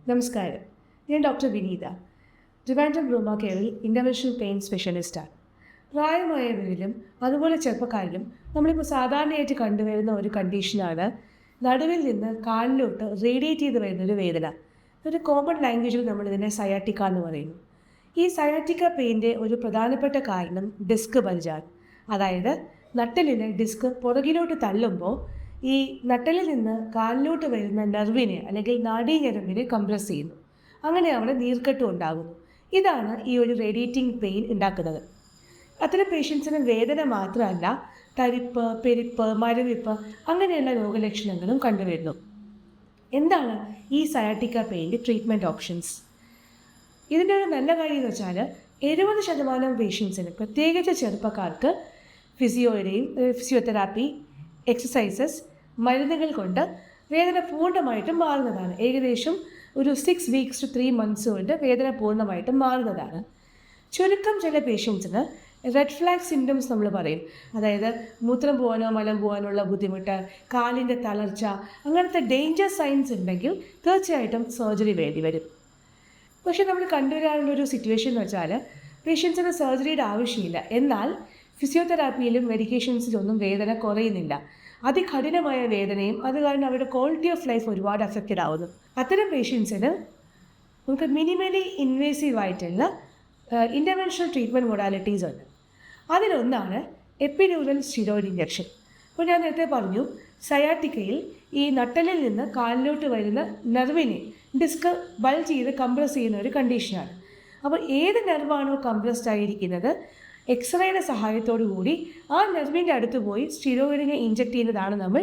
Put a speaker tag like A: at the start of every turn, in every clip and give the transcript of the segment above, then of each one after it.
A: നമസ്കാരം, ഞാൻ ഡോക്ടർ വിനീത. ട്രിവാൻഡ്രം റൂമ കെയറിൽ ഇൻ്റർവെൻഷണൽ പെയിൻ സ്പെഷ്യലിസ്റ്റാണ്. പ്രായമായവരിലും അതുപോലെ ചെറുപ്പക്കാരിലും നമ്മളിപ്പോൾ സാധാരണയായിട്ട് കണ്ടുവരുന്ന ഒരു കണ്ടീഷനാണ് നടുവിൽ നിന്ന് കാലിലോട്ട് റേഡിയേറ്റ് ചെയ്ത് വരുന്നൊരു വേദന. ഒരു കോമൺ ലാംഗ്വേജിൽ നമ്മളിതിനെ സയാറ്റിക്ക എന്ന് പറയുന്നു. ഈ സയാറ്റിക്ക പെയിൻ്റെ ഒരു പ്രധാനപ്പെട്ട കാരണം ഡിസ്ക് ബൾജാണ്. അതായത് നട്ടലിന് ഡിസ്ക് പുറകിലോട്ട് തള്ളുമ്പോൾ ഈ നട്ടലിൽ നിന്ന് കാലിലോട്ട് വരുന്ന നെർവിനെ അല്ലെങ്കിൽ നാഡീഞരമ്പിനെ കംപ്രസ് ചെയ്യുന്നു. അങ്ങനെ അവിടെ നീർക്കെട്ടും ഉണ്ടാകുന്നു. ഇതാണ് ഈ ഒരു റേഡിയേറ്റിംഗ് പെയിൻ ഉണ്ടാക്കുന്നത്. അത്തരം പേഷ്യൻസിന് വേദന മാത്രമല്ല, തരിപ്പ്, പെരിപ്പ്, മരവിപ്പ് അങ്ങനെയുള്ള രോഗലക്ഷണങ്ങളും കണ്ടുവരുന്നു. എന്താണ് ഈ സയാറ്റിക്ക പെയിൻ്റെ ട്രീറ്റ്മെൻറ്റ് ഓപ്ഷൻസ്? ഇതിൻ്റെ ഒരു നല്ല കാര്യം എന്ന് വെച്ചാൽ 70% പേഷ്യൻസിന്, പ്രത്യേകിച്ച് ചെറുപ്പക്കാർക്ക്, ഫിസിയോതെറാപ്പി, എക്സസൈസസ്, മരുന്നുകൾ കൊണ്ട് വേദന പൂർണ്ണമായിട്ടും മാറുന്നതാണ്. ഏകദേശം ഒരു 6 weeks to 3 months കൊണ്ട് വേദന പൂർണ്ണമായിട്ടും മാറുന്നതാണ്. ചുരുക്കം ചില പേഷ്യൻസിന് റെഡ് ഫ്ലാഗ് സിംറ്റംസ് നമ്മൾ പറയും. അതായത് മൂത്രം പോകാനോ മലം പോകാനുള്ള ബുദ്ധിമുട്ട്, കാലിൻ്റെ തളർച്ച, അങ്ങനത്തെ ഡേഞ്ചർ സൈൻസ് ഉണ്ടെങ്കിൽ തീർച്ചയായിട്ടും സർജറി വേണ്ടി വരും. പക്ഷെ നമ്മൾ കണ്ടുവരാനുള്ളൊരു സിറ്റുവേഷൻ എന്ന് വെച്ചാൽ പേഷ്യൻസിന് സർജറിയുടെ ആവശ്യമില്ല. എന്നാൽ ഫിസിയോതെറാപ്പിയിലും മെഡിക്കേഷൻസിലൊന്നും വേദന കുറയുന്നില്ല. അതികഠിനമായ വേദനയും അത് കാരണം അവരുടെ ക്വാളിറ്റി ഓഫ് ലൈഫ് ഒരുപാട് അഫക്റ്റഡ് ആവുന്നു. അത്തരം പേഷ്യൻസിന് നമുക്ക് മിനിമലി ഇൻവേസീവായിട്ടുള്ള ഇൻ്റർവെൻഷണൽ ട്രീറ്റ്മെൻറ്റ് മൊഡാലിറ്റീസ് ഉണ്ട്. അതിലൊന്നാണ് എപ്പിഡ്യൂറൽ സ്റ്റിറോയിഡ് ഇഞ്ചക്ഷൻ. അപ്പോൾ ഞാൻ നേരത്തെ പറഞ്ഞു, സയാറ്റിക്കയിൽ ഈ നട്ടലിൽ നിന്ന് കാലിലോട്ട് വരുന്ന നെർവിനെ ഡിസ്ക് ബൾജ് ചെയ്ത് കംപ്രസ് ചെയ്യുന്ന ഒരു കണ്ടീഷനാണ്. അപ്പോൾ ഏത് നെർവാണോ കംപ്രസ്ഡ് ആയിരിക്കുന്നത്, എക്സ്റേയുടെ സഹായത്തോടു കൂടി ആ നെർവിൻ്റെ അടുത്ത് പോയി സ്റ്റിറോയിഡിനെ ഇഞ്ചക്ട് ചെയ്യുന്നതാണ് നമ്മൾ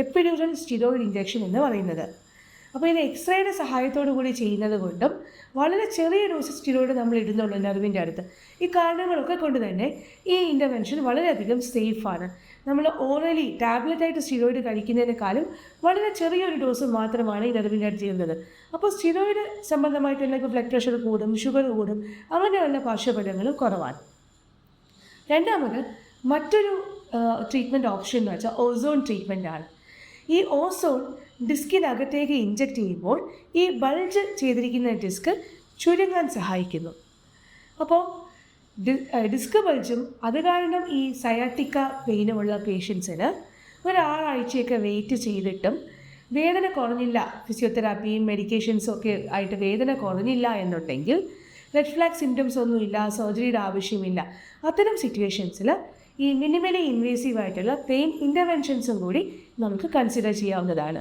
A: എപ്പിഡ്യൂറൽ സ്റ്റിറോയിഡ് ഇഞ്ചക്ഷൻ എന്ന് പറയുന്നത്. അപ്പോൾ ഇത് എക്സ്റേയുടെ സഹായത്തോടു കൂടി ചെയ്യുന്നത് കൊണ്ടും വളരെ ചെറിയ ഡോസ് സ്റ്റിറോയിഡ് നമ്മൾ ഇടുന്നുള്ളൂ നെർവിൻ്റെ അടുത്ത്. ഈ കാരണങ്ങളൊക്കെ കൊണ്ട് തന്നെ ഈ ഇൻ്റർവെൻഷൻ വളരെയധികം സേഫാണ്. നമ്മൾ ഓറലി ടാബ്ലറ്റായിട്ട് സ്റ്റിറോയിഡ് കഴിക്കുന്നതിനേക്കാളും വളരെ ചെറിയൊരു ഡോസ് മാത്രമാണ് ഈ നെർവിൻ്റെ അടുത്ത് ചെയ്യുന്നത്. അപ്പോൾ സ്റ്റിറോയിഡ് സംബന്ധമായിട്ടുള്ള ബ്ലഡ് പ്രഷർ കൂടും, ഷുഗർ കൂടും, അങ്ങനെയുള്ള പാർശ്വഫലങ്ങളും കുറവാണ്. രണ്ടാമത് മറ്റൊരു ട്രീറ്റ്മെൻറ്റ് ഓപ്ഷൻ എന്ന് വെച്ചാൽ ഓസോൺ ട്രീറ്റ്മെൻറ്റാണ്. ഈ ഓസോൺ ഡിസ്കിനകത്തേക്ക് ഇഞ്ചക്ട് ചെയ്യുമ്പോൾ ഈ ബൾജ് ചെയ്തിരിക്കുന്ന ഡിസ്ക് ചുരുങ്ങാൻ സഹായിക്കുന്നു. അപ്പോൾ ഡിസ്ക് ബൾജും അത് കാരണം ഈ സയാറ്റിക്ക പെയിനുമുള്ള പേഷ്യൻസിന് ഒരാഴ്ചയൊക്കെ വെയിറ്റ് ചെയ്തിട്ടും വേദന കുറഞ്ഞില്ല, ഫിസിയോതെറാപ്പിയും മെഡിക്കേഷൻസും ഒക്കെ ആയിട്ട് വേദന കുറഞ്ഞില്ല എന്നുണ്ടെങ്കിൽ, റെഡ് ഫ്ലാഗ് സിംറ്റംസ് ഒന്നുമില്ല, സർജറിയുടെ ആവശ്യമില്ല, അത്തരം സിറ്റുവേഷൻസിൽ ഈ മിനിമലി ഇൻവേസീവായിട്ടുള്ള പെയിൻ ഇൻ്റർവെൻഷൻസും കൂടി നമുക്ക് കൺസിഡർ ചെയ്യാവുന്നതാണ്.